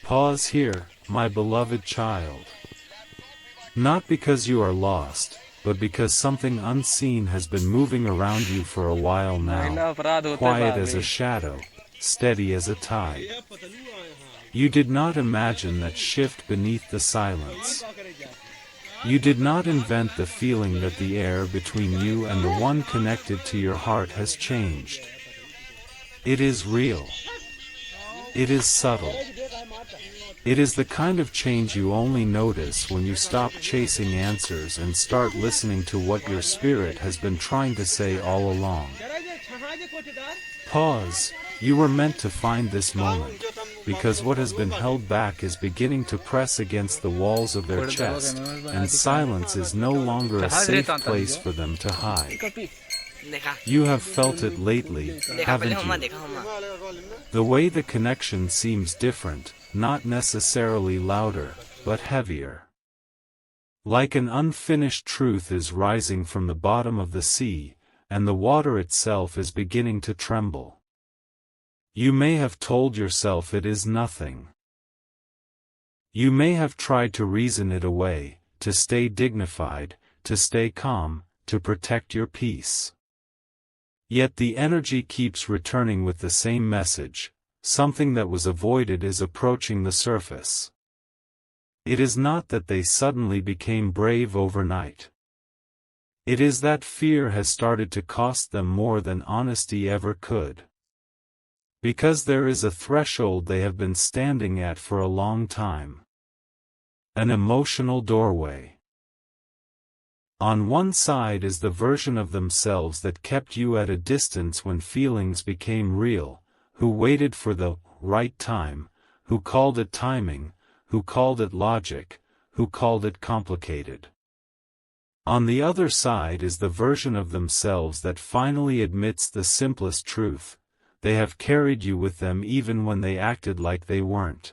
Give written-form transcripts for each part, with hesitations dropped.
Pause here, my beloved child. Not because you are lost, but because something unseen has been moving around you for a while now, quiet as a shadow, steady as a tide. You did not imagine that shift beneath the silence. You did not invent the feeling that the air between you and the one connected to your heart has changed. It is real. It is subtle. It is the kind of change you only notice when you stop chasing answers and start listening to what your spirit has been trying to say all along. Pause. You were meant to find this moment, because what has been held back is beginning to press against the walls of their chest, and silence is no longer a safe place for them to hide. You have felt it lately, haven't you? The way the connection seems different, not necessarily louder, but heavier. Like an unfinished truth is rising from the bottom of the sea, and the water itself is beginning to tremble. You may have told yourself it is nothing. You may have tried to reason it away, to stay dignified, to stay calm, to protect your peace. Yet the energy keeps returning with the same message: something that was avoided is approaching the surface. It is not that they suddenly became brave overnight. It is that fear has started to cost them more than honesty ever could. Because there is a threshold they have been standing at for a long time. An emotional doorway. On one side is the version of themselves that kept you at a distance when feelings became real, who waited for the right time, who called it timing, who called it logic, who called it complicated. On the other side is the version of themselves that finally admits the simplest truth: they have carried you with them even when they acted like they weren't.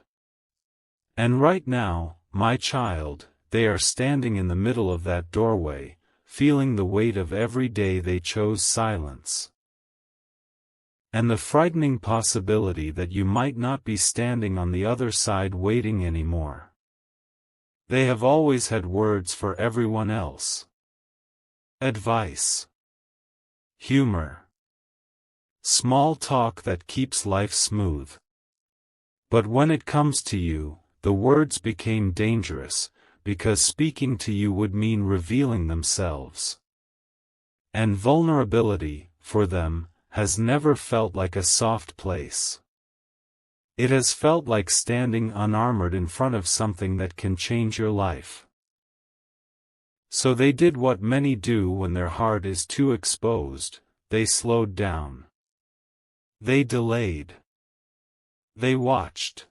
And right now, my child, they are standing in the middle of that doorway, feeling the weight of every day they chose silence. And the frightening possibility that you might not be standing on the other side waiting anymore. They have always had words for everyone else. Advice. Humor. Small talk that keeps life smooth. But when it comes to you, the words became dangerous, because speaking to you would mean revealing themselves. And vulnerability, for them, has never felt like a soft place. It has felt like standing unarmored in front of something that can change your life. So they did what many do when their heart is too exposed: they slowed down. They delayed. They watched.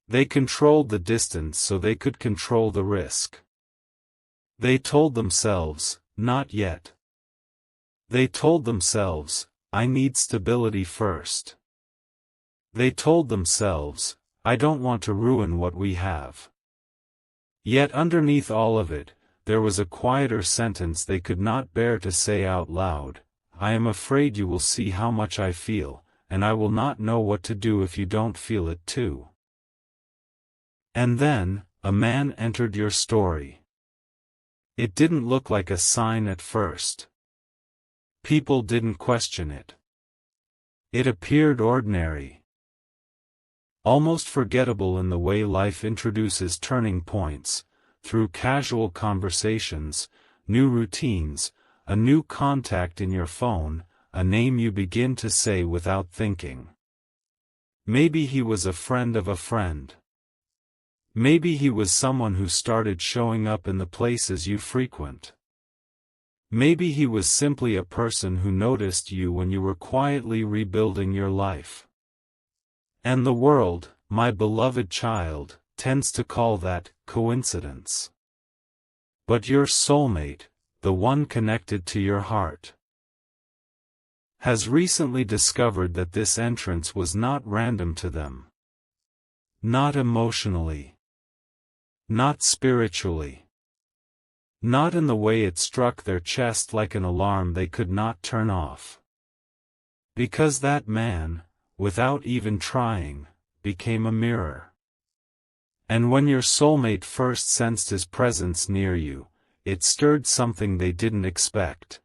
They controlled the distance so they could control the risk. They told themselves, not yet. They told themselves, I need stability first. They told themselves, I don't want to ruin what we have. Yet underneath all of it, there was a quieter sentence they could not bear to say out loud: I am afraid you will see how much I feel, and I will not know what to do if you don't feel it too. And then, a man entered your story. It didn't look like a sign at first. People didn't question it. It appeared ordinary. Almost forgettable in the way life introduces turning points, through casual conversations, new routines, a new contact in your phone, a name you begin to say without thinking. Maybe he was a friend of a friend. Maybe he was someone who started showing up in the places you frequent. Maybe he was simply a person who noticed you when you were quietly rebuilding your life. And the world, my beloved child, tends to call that coincidence. But your soulmate, the one connected to your heart, has recently discovered that this entrance was not random to them. Not emotionally. Not spiritually. Not in the way it struck their chest like an alarm they could not turn off. Because that man, without even trying, became a mirror. And when your soulmate first sensed his presence near you, it stirred something they didn't expect.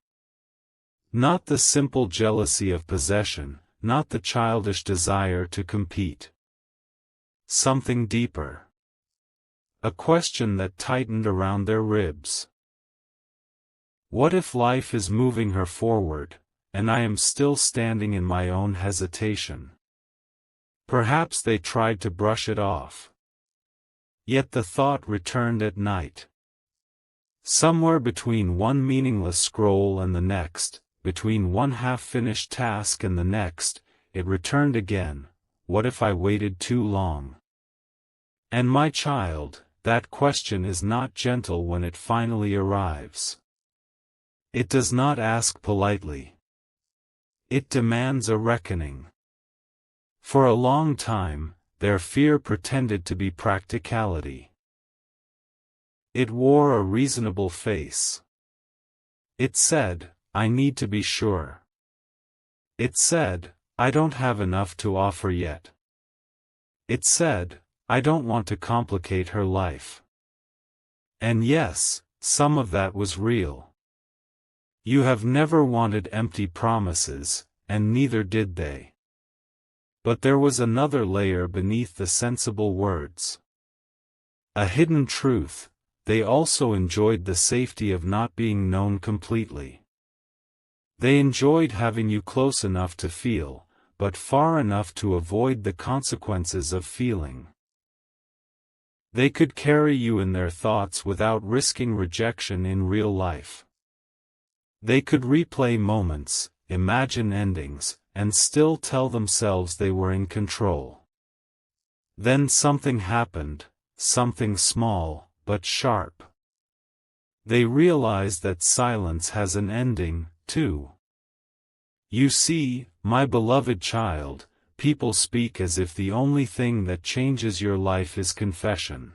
Not the simple jealousy of possession, not the childish desire to compete. Something deeper. A question that tightened around their ribs. What if life is moving her forward, and I am still standing in my own hesitation? Perhaps they tried to brush it off. Yet the thought returned at night. Somewhere between one meaningless scroll and the next, between one half-finished task and the next, it returned again. What if I waited too long? And my child, that question is not gentle when it finally arrives. It does not ask politely. It demands a reckoning. For a long time, their fear pretended to be practicality. It wore a reasonable face. It said, I need to be sure. It said, I don't have enough to offer yet. It said, I don't want to complicate her life. And yes, some of that was real. You have never wanted empty promises, and neither did they. But there was another layer beneath the sensible words. A hidden truth: they also enjoyed the safety of not being known completely. They enjoyed having you close enough to feel, but far enough to avoid the consequences of feeling. They could carry you in their thoughts without risking rejection in real life. They could replay moments, imagine endings, and still tell themselves they were in control. Then something happened, something small, but sharp. They realized that silence has an ending, too. You see, my beloved child, people speak as if the only thing that changes your life is confession.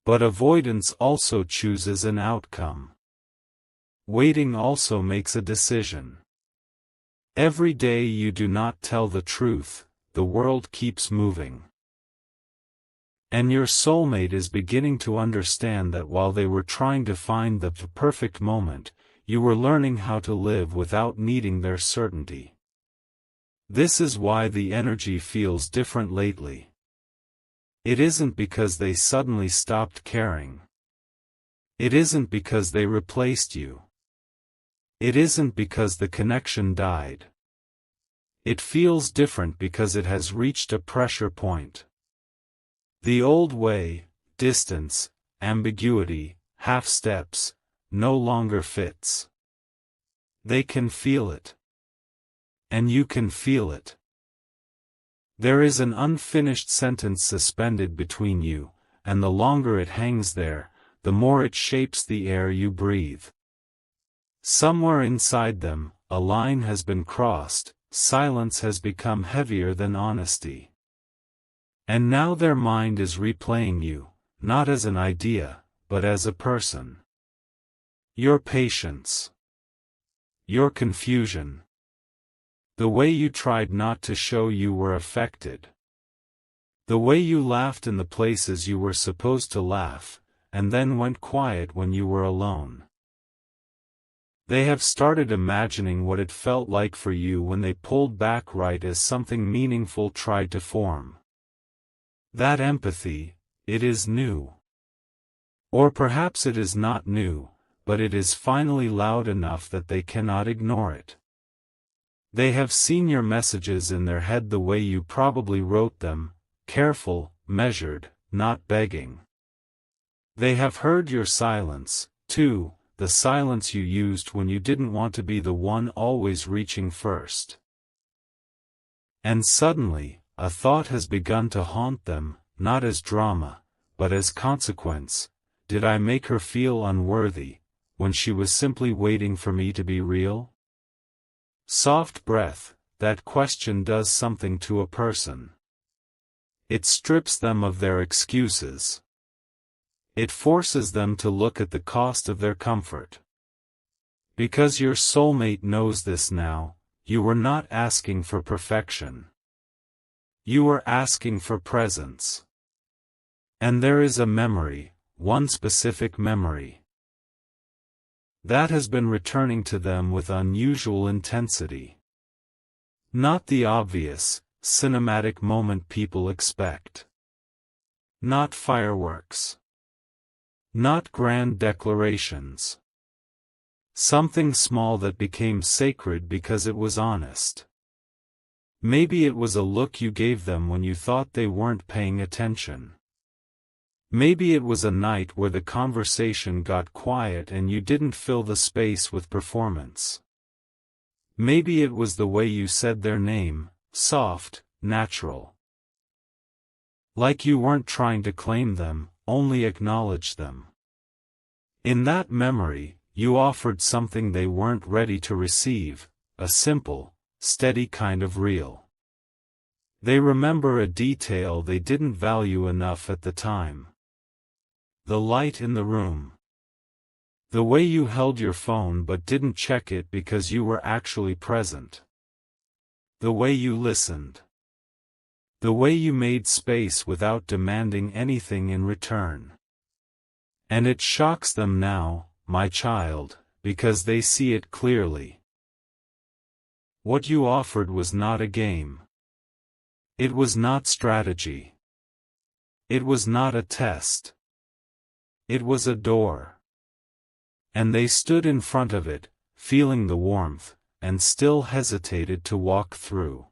But avoidance also chooses an outcome. Waiting also makes a decision. Every day you do not tell the truth, the world keeps moving. And your soulmate is beginning to understand that while they were trying to find the perfect moment, you were learning how to live without needing their certainty. This is why the energy feels different lately. It isn't because they suddenly stopped caring. It isn't because they replaced you. It isn't because the connection died. It feels different because it has reached a pressure point. The old way, distance, ambiguity, half steps, no longer fits. They can feel it. And you can feel it. There is an unfinished sentence suspended between you, and the longer it hangs there, the more it shapes the air you breathe. Somewhere inside them, a line has been crossed, silence has become heavier than honesty. And now their mind is replaying you, not as an idea, but as a person. Your patience. Your confusion. The way you tried not to show you were affected. The way you laughed in the places you were supposed to laugh, and then went quiet when you were alone. They have started imagining what it felt like for you when they pulled back right as something meaningful tried to form. That empathy, it is new. Or perhaps it is not new, but it is finally loud enough that they cannot ignore it. They have seen your messages in their head the way you probably wrote them, careful, measured, not begging. They have heard your silence, too, the silence you used when you didn't want to be the one always reaching first. And suddenly, a thought has begun to haunt them, not as drama, but as consequence. Did I make her feel unworthy, when she was simply waiting for me to be real? Soft breath, that question does something to a person. It strips them of their excuses. It forces them to look at the cost of their comfort. Because your soulmate knows this now, you were not asking for perfection. You were asking for presence. And there is a memory, one specific memory, that has been returning to them with unusual intensity. Not the obvious, cinematic moment people expect. Not fireworks. Not grand declarations. Something small that became sacred because it was honest. Maybe it was a look you gave them when you thought they weren't paying attention. Maybe it was a night where the conversation got quiet and you didn't fill the space with performance. Maybe it was the way you said their name, soft, natural. Like you weren't trying to claim them, only acknowledge them. In that memory, you offered something they weren't ready to receive, a simple, steady kind of real. They remember a detail they didn't value enough at the time. The light in the room. The way you held your phone but didn't check it because you were actually present. The way you listened. The way you made space without demanding anything in return. And it shocks them now, my child, because they see it clearly. What you offered was not a game. It was not strategy. It was not a test. It was a door. And they stood in front of it, feeling the warmth, and still hesitated to walk through.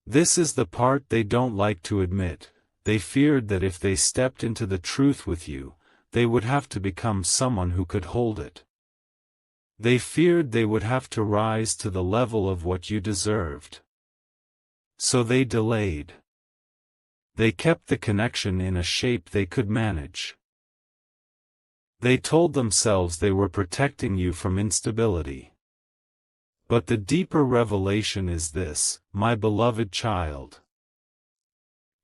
This is the part they don't like to admit. They feared that if they stepped into the truth with you, they would have to become someone who could hold it. They feared they would have to rise to the level of what you deserved. So they delayed. They kept the connection in a shape they could manage. They told themselves they were protecting you from instability. But the deeper revelation is this, my beloved child.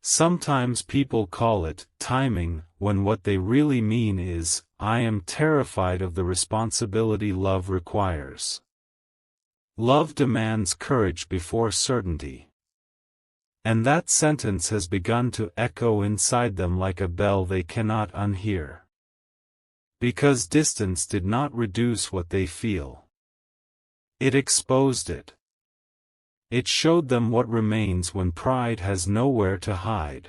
Sometimes people call it timing, when what they really mean is, I am terrified of the responsibility love requires. Love demands courage before certainty. And that sentence has begun to echo inside them like a bell they cannot unhear. Because distance did not reduce what they feel. It exposed it. It showed them what remains when pride has nowhere to hide.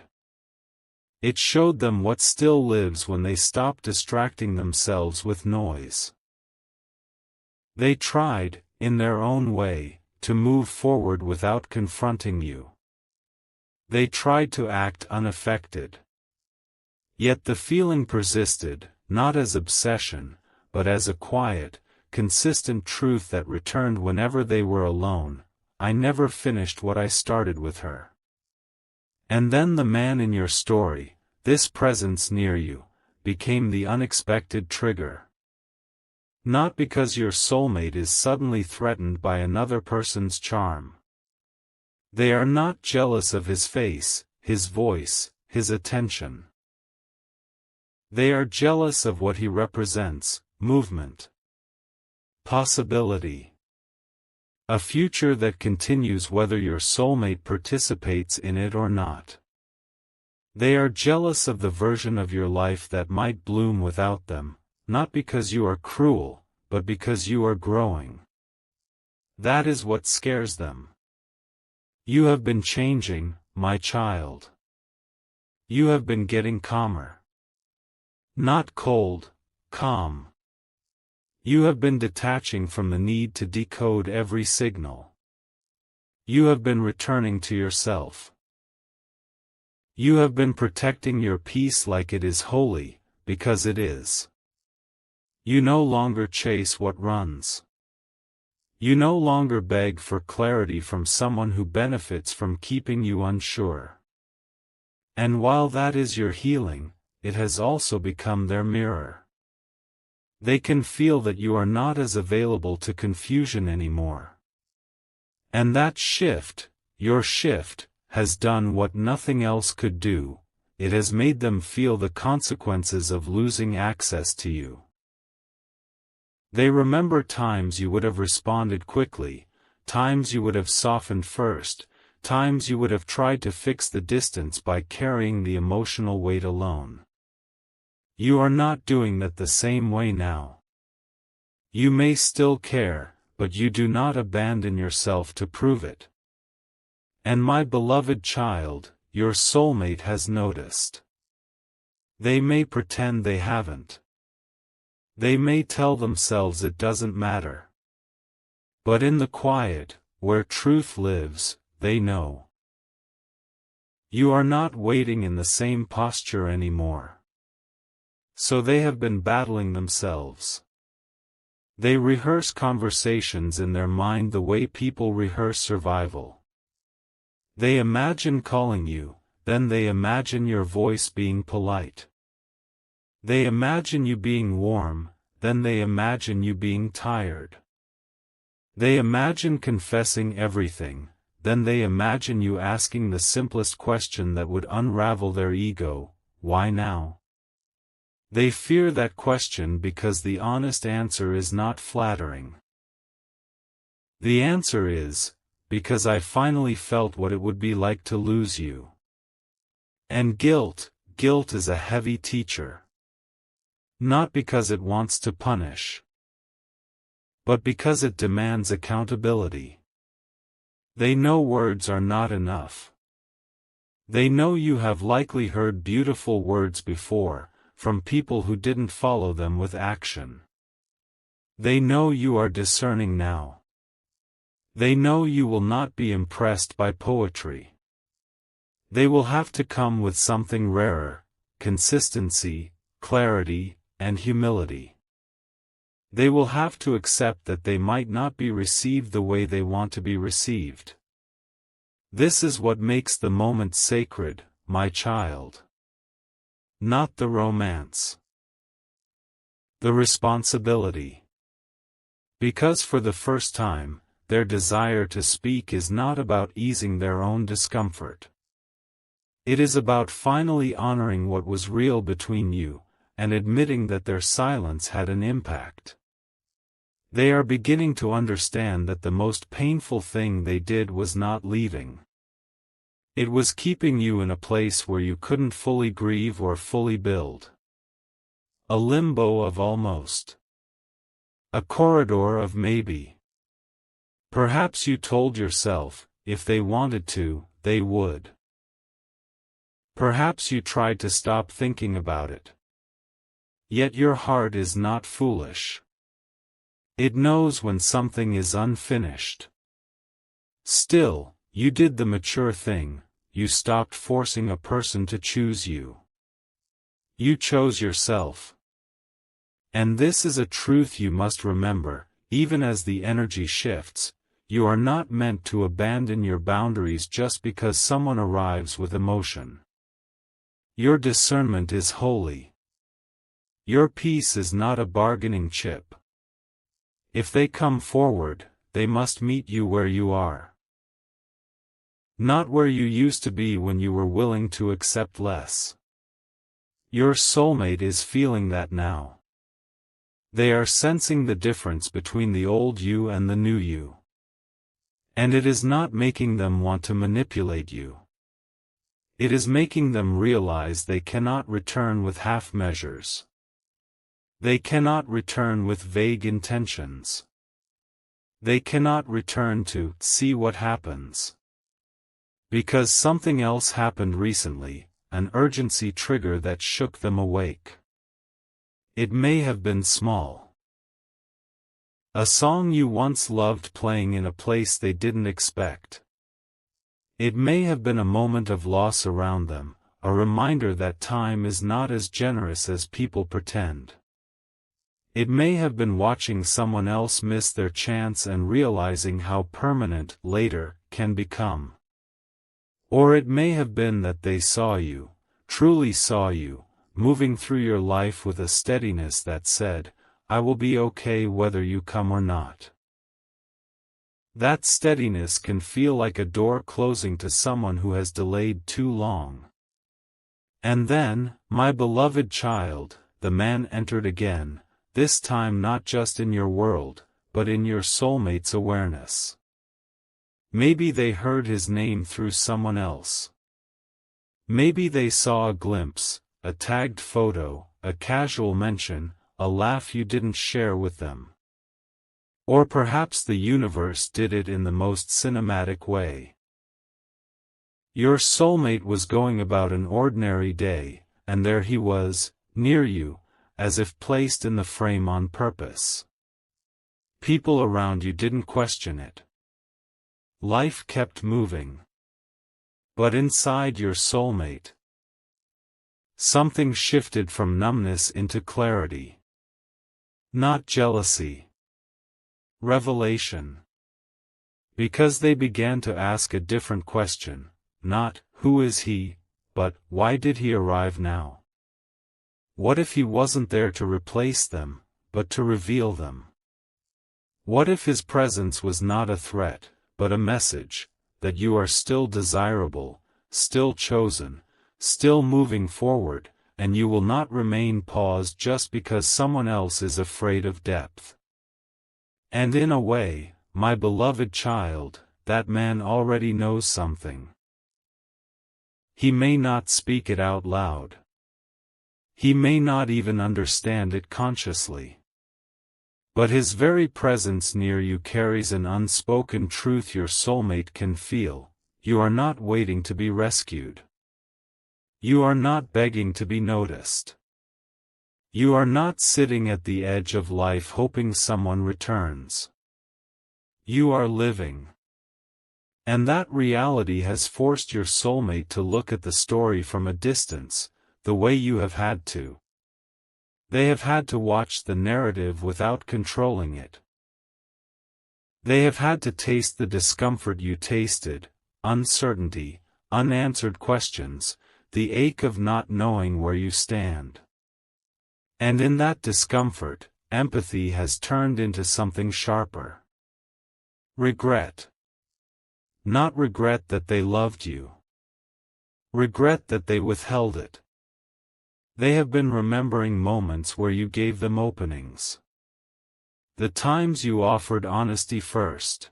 It showed them what still lives when they stop distracting themselves with noise. They tried, in their own way, to move forward without confronting you. They tried to act unaffected. Yet the feeling persisted, not as obsession, but as a quiet, consistent truth that returned whenever they were alone. I never finished what I started with her. And then the man in your story, this presence near you, became the unexpected trigger. Not because your soulmate is suddenly threatened by another person's charm. They are not jealous of his face, his voice, his attention. They are jealous of what he represents, movement. Possibility. A future that continues whether your soulmate participates in it or not. They are jealous of the version of your life that might bloom without them, not because you are cruel, but because you are growing. That is what scares them. You have been changing, my child. You have been getting calmer. Not cold, calm. You have been detaching from the need to decode every signal. You have been returning to yourself. You have been protecting your peace like it is holy, because it is. You no longer chase what runs. You no longer beg for clarity from someone who benefits from keeping you unsure. And while that is your healing, it has also become their mirror. They can feel that you are not as available to confusion anymore. And that shift, your shift, has done what nothing else could do. It has made them feel the consequences of losing access to you. They remember times you would have responded quickly, times you would have softened first, times you would have tried to fix the distance by carrying the emotional weight alone. You are not doing that the same way now. You may still care, but you do not abandon yourself to prove it. And my beloved child, your soulmate has noticed. They may pretend they haven't. They may tell themselves it doesn't matter. But in the quiet, where truth lives, they know. You are not waiting in the same posture anymore. So they have been battling themselves. They rehearse conversations in their mind the way people rehearse survival. They imagine calling you, then they imagine your voice being polite. They imagine you being warm, then they imagine you being tired. They imagine confessing everything, then they imagine you asking the simplest question that would unravel their ego, why now? They fear that question because the honest answer is not flattering. The answer is, because I finally felt what it would be like to lose you. And guilt is a heavy teacher. Not because it wants to punish, but because it demands accountability. They know words are not enough. They know you have likely heard beautiful words before, from people who didn't follow them with action. They know you are discerning now. They know you will not be impressed by poetry. They will have to come with something rarer: consistency, clarity, and humility. They will have to accept that they might not be received the way they want to be received. This is what makes the moment sacred, my child. Not the romance. The responsibility. Because for the first time, their desire to speak is not about easing their own discomfort. It is about finally honoring what was real between you, and admitting that their silence had an impact. They are beginning to understand that the most painful thing they did was not leaving. It was keeping you in a place where you couldn't fully grieve or fully build. A limbo of almost. A corridor of maybe. Perhaps you told yourself, if they wanted to, they would. Perhaps you tried to stop thinking about it. Yet your heart is not foolish. It knows when something is unfinished. Still, you did the mature thing, you stopped forcing a person to choose you. You chose yourself. And this is a truth you must remember, even as the energy shifts. You are not meant to abandon your boundaries just because someone arrives with emotion. Your discernment is holy. Your peace is not a bargaining chip. If they come forward, they must meet you where you are. Not where you used to be when you were willing to accept less. Your soulmate is feeling that now. They are sensing the difference between the old you and the new you. And it is not making them want to manipulate you. It is making them realize they cannot return with half measures. They cannot return with vague intentions. They cannot return to see what happens. Because something else happened recently, an urgency trigger that shook them awake. It may have been small. A song you once loved playing in a place they didn't expect. It may have been a moment of loss around them, a reminder that time is not as generous as people pretend. It may have been watching someone else miss their chance and realizing how permanent later can become. Or it may have been that they saw you, truly saw you, moving through your life with a steadiness that said, I will be okay whether you come or not. That steadiness can feel like a door closing to someone who has delayed too long. And then, my beloved child, the man entered again, this time not just in your world, but in your soulmate's awareness. Maybe they heard his name through someone else. Maybe they saw a glimpse, a tagged photo, a casual mention, a laugh you didn't share with them. Or perhaps the universe did it in the most cinematic way. Your soulmate was going about an ordinary day, and there he was, near you, as if placed in the frame on purpose. People around you didn't question it. Life kept moving. But inside your soulmate, something shifted from numbness into clarity. Not jealousy. Revelation. Because they began to ask a different question, not, who is he, but, why did he arrive now? What if he wasn't there to replace them, but to reveal them? What if his presence was not a threat, but a message, that you are still desirable, still chosen, still moving forward, and you will not remain paused just because someone else is afraid of depth? And in a way, my beloved child, that man already knows something. He may not speak it out loud. He may not even understand it consciously. But his very presence near you carries an unspoken truth your soulmate can feel. You are not waiting to be rescued. You are not begging to be noticed. You are not sitting at the edge of life hoping someone returns. You are living. And that reality has forced your soulmate to look at the story from a distance, the way you have had to. They have had to watch the narrative without controlling it. They have had to taste the discomfort you tasted, uncertainty, unanswered questions, the ache of not knowing where you stand. And in that discomfort, empathy has turned into something sharper. Regret. Not regret that they loved you. Regret that they withheld it. They have been remembering moments where you gave them openings. The times you offered honesty first.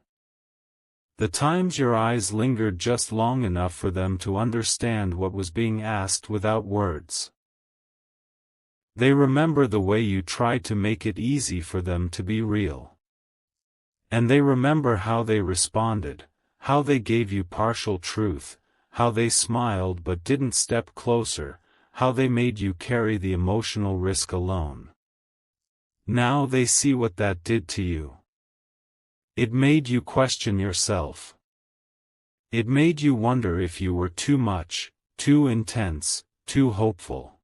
The times your eyes lingered just long enough for them to understand what was being asked without words. They remember the way you tried to make it easy for them to be real. And they remember how they responded, how they gave you partial truth, how they smiled but didn't step closer, how they made you carry the emotional risk alone. Now they see what that did to you. It made you question yourself. It made you wonder if you were too much, too intense, too hopeful.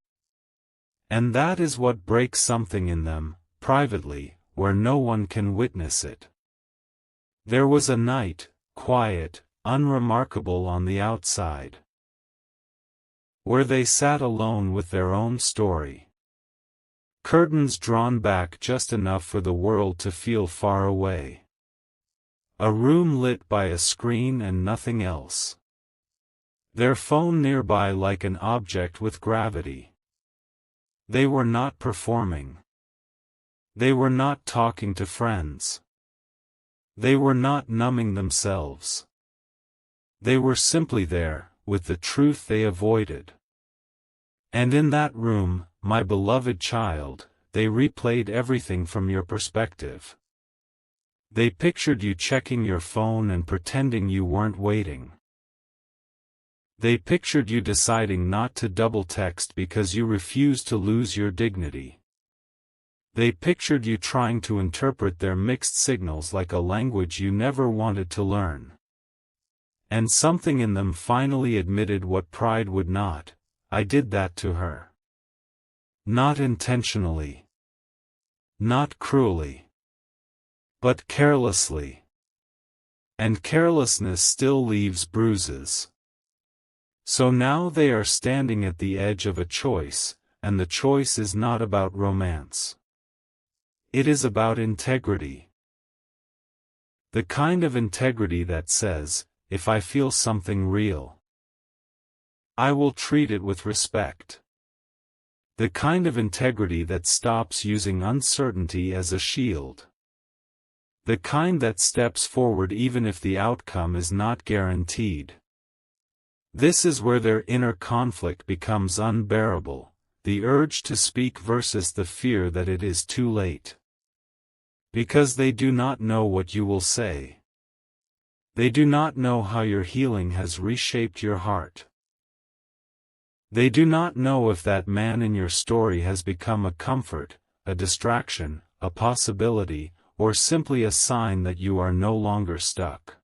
And that is what breaks something in them, privately, where no one can witness it. There was a night, quiet, unremarkable on the outside, where they sat alone with their own story. Curtains drawn back just enough for the world to feel far away. A room lit by a screen and nothing else. Their phone nearby like an object with gravity. They were not performing. They were not talking to friends. They were not numbing themselves. They were simply there, with the truth they avoided. And in that room, my beloved child, they replayed everything from your perspective. They pictured you checking your phone and pretending you weren't waiting. They pictured you deciding not to double text because you refused to lose your dignity. They pictured you trying to interpret their mixed signals like a language you never wanted to learn. And something in them finally admitted what pride would not: I did that to her. Not intentionally. Not cruelly. But carelessly. And carelessness still leaves bruises. So now they are standing at the edge of a choice, and the choice is not about romance. It is about integrity. The kind of integrity that says, if I feel something real, I will treat it with respect. The kind of integrity that stops using uncertainty as a shield. The kind that steps forward even if the outcome is not guaranteed. This is where their inner conflict becomes unbearable, the urge to speak versus the fear that it is too late. Because they do not know what you will say. They do not know how your healing has reshaped your heart. They do not know if that man in your story has become a comfort, a distraction, a possibility, or simply a sign that you are no longer stuck.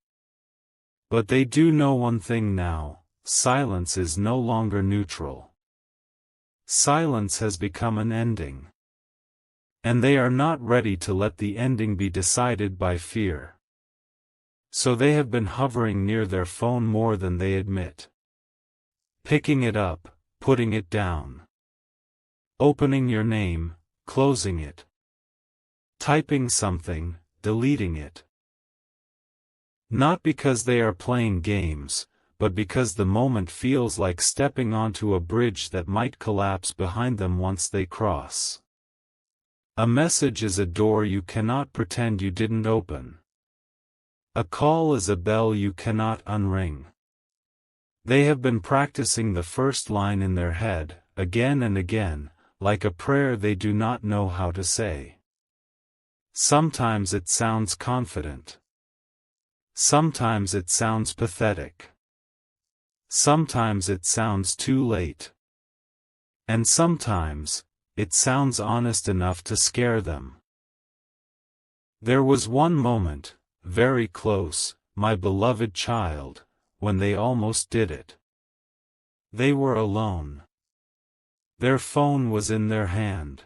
But they do know one thing now: silence is no longer neutral. Silence has become an ending. And they are not ready to let the ending be decided by fear. So they have been hovering near their phone more than they admit. Picking it up, putting it down. Opening your name, closing it. Typing something, deleting it. Not because they are playing games, but because the moment feels like stepping onto a bridge that might collapse behind them once they cross. A message is a door you cannot pretend you didn't open. A call is a bell you cannot unring. They have been practicing the first line in their head, again and again, like a prayer they do not know how to say. Sometimes it sounds confident. Sometimes it sounds pathetic. Sometimes it sounds too late. And sometimes, it sounds honest enough to scare them. There was one moment, very close, my beloved child, when they almost did it. They were alone. Their phone was in their hand.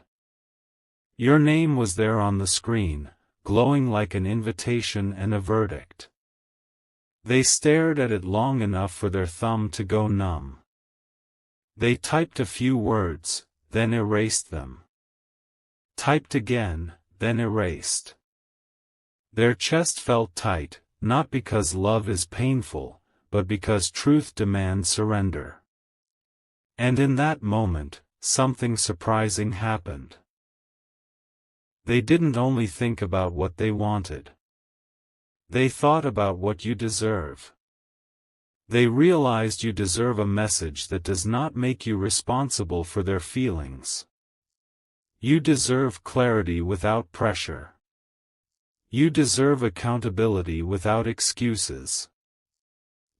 Your name was there on the screen, glowing like an invitation and a verdict. They stared at it long enough for their thumb to go numb. They typed a few words, then erased them. Typed again, then erased. Their chest felt tight, not because love is painful, but because truth demands surrender. And in that moment, something surprising happened. They didn't only think about what they wanted. They thought about what you deserve. They realized you deserve a message that does not make you responsible for their feelings. You deserve clarity without pressure. You deserve accountability without excuses.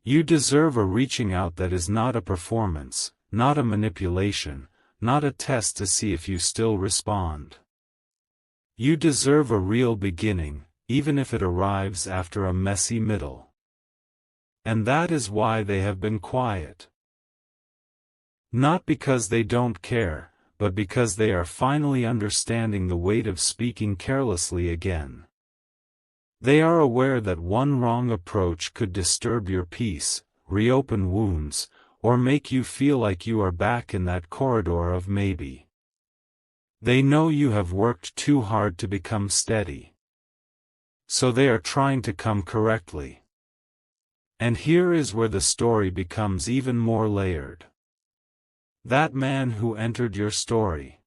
You deserve a reaching out that is not a performance, not a manipulation, not a test to see if you still respond. You deserve a real beginning, even if it arrives after a messy middle. And that is why they have been quiet. Not because they don't care, but because they are finally understanding the weight of speaking carelessly again. They are aware that one wrong approach could disturb your peace, reopen wounds, or make you feel like you are back in that corridor of maybe. They know you have worked too hard to become steady. So they are trying to come correctly. And here is where the story becomes even more layered. That man who entered your story.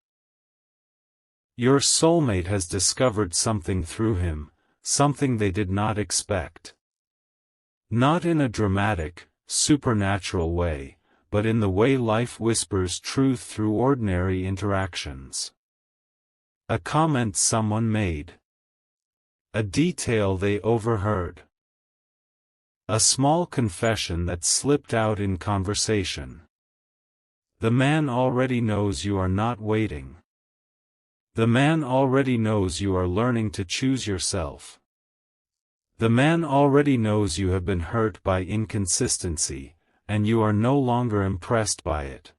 Your soulmate has discovered something through him, something they did not expect. Not in a dramatic, supernatural way, but in the way life whispers truth through ordinary interactions. A comment someone made. A detail they overheard. A small confession that slipped out in conversation. The man already knows you are not waiting. The man already knows you are learning to choose yourself. The man already knows you have been hurt by inconsistency, and you are no longer impressed by it.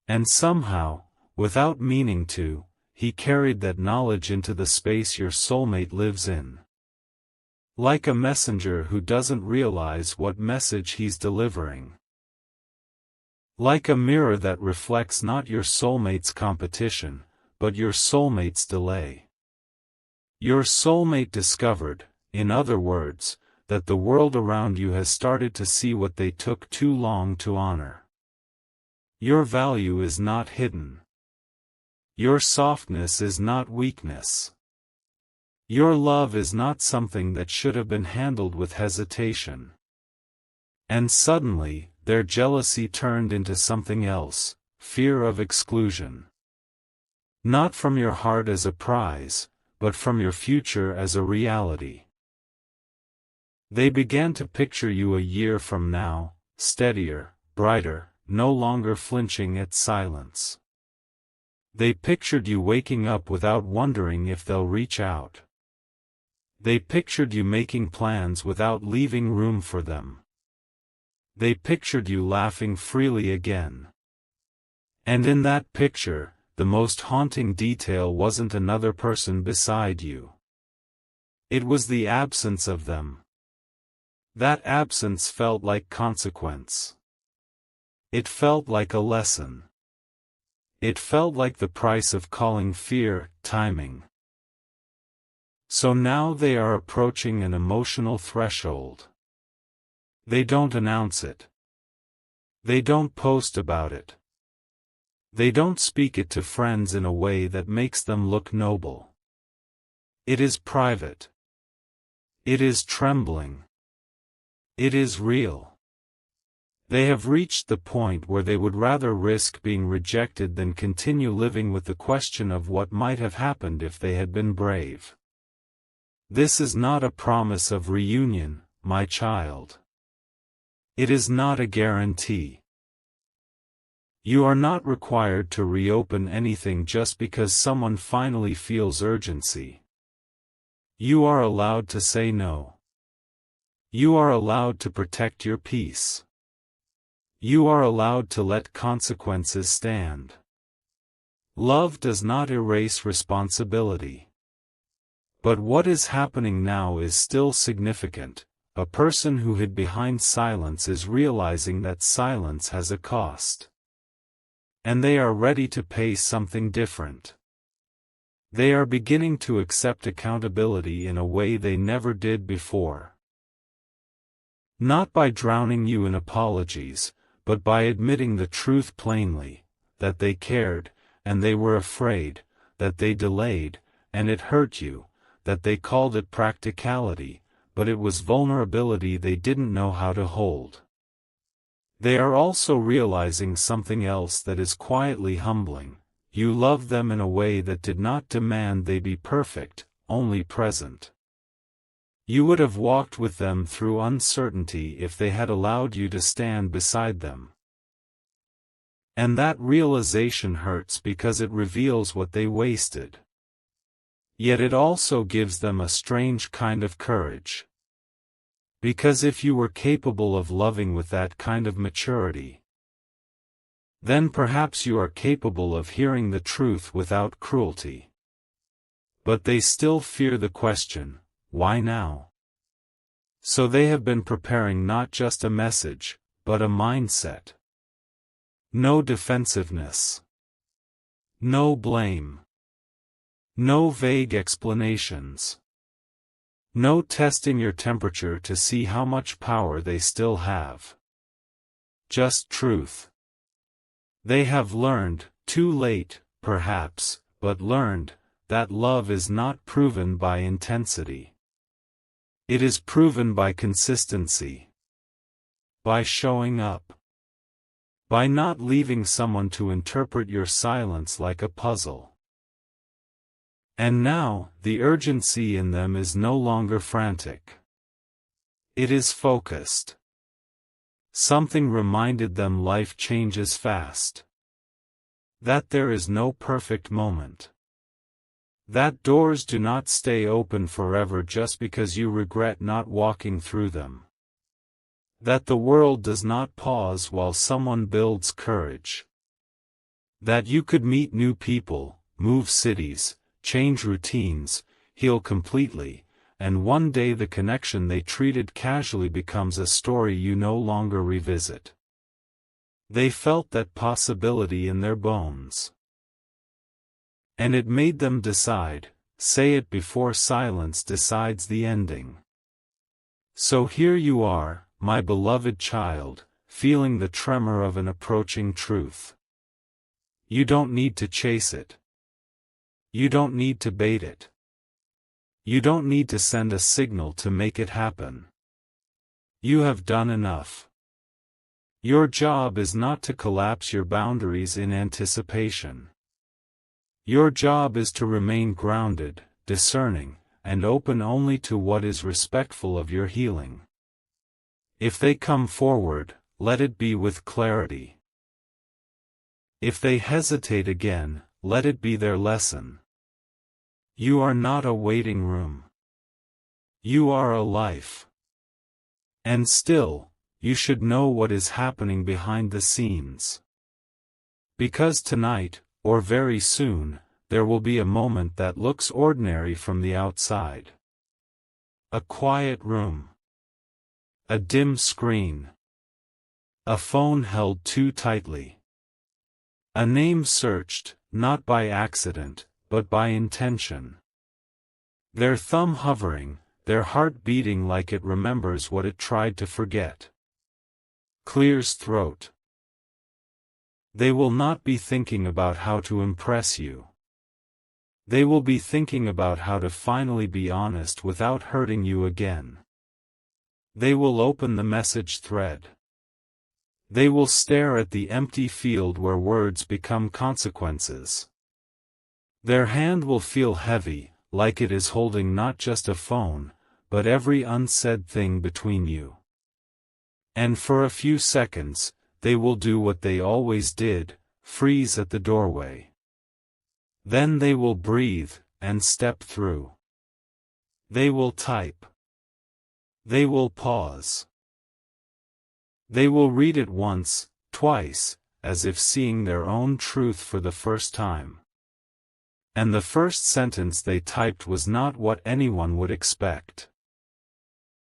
And somehow, without meaning to, he carried that knowledge into the space your soulmate lives in. Like a messenger who doesn't realize what message he's delivering. Like a mirror that reflects not your soulmate's competition, but your soulmate's delay. Your soulmate discovered, in other words, that the world around you has started to see what they took too long to honor. Your value is not hidden. Your softness is not weakness. Your love is not something that should have been handled with hesitation. And suddenly, their jealousy turned into something else, fear of exclusion. Not from your heart as a prize, but from your future as a reality. They began to picture you a year from now, steadier, brighter, no longer flinching at silence. They pictured you waking up without wondering if they'll reach out. They pictured you making plans without leaving room for them. They pictured you laughing freely again. And in that picture, the most haunting detail wasn't another person beside you. It was the absence of them. That absence felt like consequence. It felt like a lesson. It felt like the price of calling fear, timing. So now they are approaching an emotional threshold. They don't announce it. They don't post about it. They don't speak it to friends in a way that makes them look noble. It is private. It is trembling. It is real. They have reached the point where they would rather risk being rejected than continue living with the question of what might have happened if they had been brave. This is not a promise of reunion, my child. It is not a guarantee. You are not required to reopen anything just because someone finally feels urgency. You are allowed to say no. You are allowed to protect your peace. You are allowed to let consequences stand. Love does not erase responsibility. But what is happening now is still significant. A person who hid behind silence is realizing that silence has a cost. And they are ready to pay something different. They are beginning to accept accountability in a way they never did before. Not by drowning you in apologies, but by admitting the truth plainly, that they cared, and they were afraid, that they delayed, and it hurt you, that they called it practicality, but it was vulnerability they didn't know how to hold. They are also realizing something else that is quietly humbling. You loved them in a way that did not demand they be perfect, only present. You would have walked with them through uncertainty if they had allowed you to stand beside them. And that realization hurts because it reveals what they wasted. Yet it also gives them a strange kind of courage. Because if you were capable of loving with that kind of maturity, then perhaps you are capable of hearing the truth without cruelty. But they still fear the question, why now? So they have been preparing not just a message, but a mindset. No defensiveness. No blame. No vague explanations. No testing your temperature to see how much power they still have. Just truth. They have learned, too late, perhaps, but learned, that love is not proven by intensity. It is proven by consistency. By showing up. By not leaving someone to interpret your silence like a puzzle. And now, the urgency in them is no longer frantic. It is focused. Something reminded them life changes fast. That there is no perfect moment. That doors do not stay open forever just because you regret not walking through them. That the world does not pause while someone builds courage. That you could meet new people, move cities, change routines, heal completely, and one day the connection they treated casually becomes a story you no longer revisit. They felt that possibility in their bones. And it made them decide, say it before silence decides the ending. So here you are, my beloved child, feeling the tremor of an approaching truth. You don't need to chase it. You don't need to bait it. You don't need to send a signal to make it happen. You have done enough. Your job is not to collapse your boundaries in anticipation. Your job is to remain grounded, discerning, and open only to what is respectful of your healing. If they come forward, let it be with clarity. If they hesitate again, let it be their lesson. You are not a waiting room. You are a life. And still, you should know what is happening behind the scenes. Because tonight, or very soon, there will be a moment that looks ordinary from the outside. A quiet room. A dim screen. A phone held too tightly. A name searched, not by accident, but by intention. Their thumb hovering, their heart beating like it remembers what it tried to forget. Clears throat. They will not be thinking about how to impress you. They will be thinking about how to finally be honest without hurting you again. They will open the message thread. They will stare at the empty field where words become consequences. Their hand will feel heavy, like it is holding not just a phone, but every unsaid thing between you. And for a few seconds, they will do what they always did, freeze at the doorway. Then they will breathe, and step through. They will type. They will pause. They will read it once, twice, as if seeing their own truth for the first time. And the first sentence they typed was not what anyone would expect.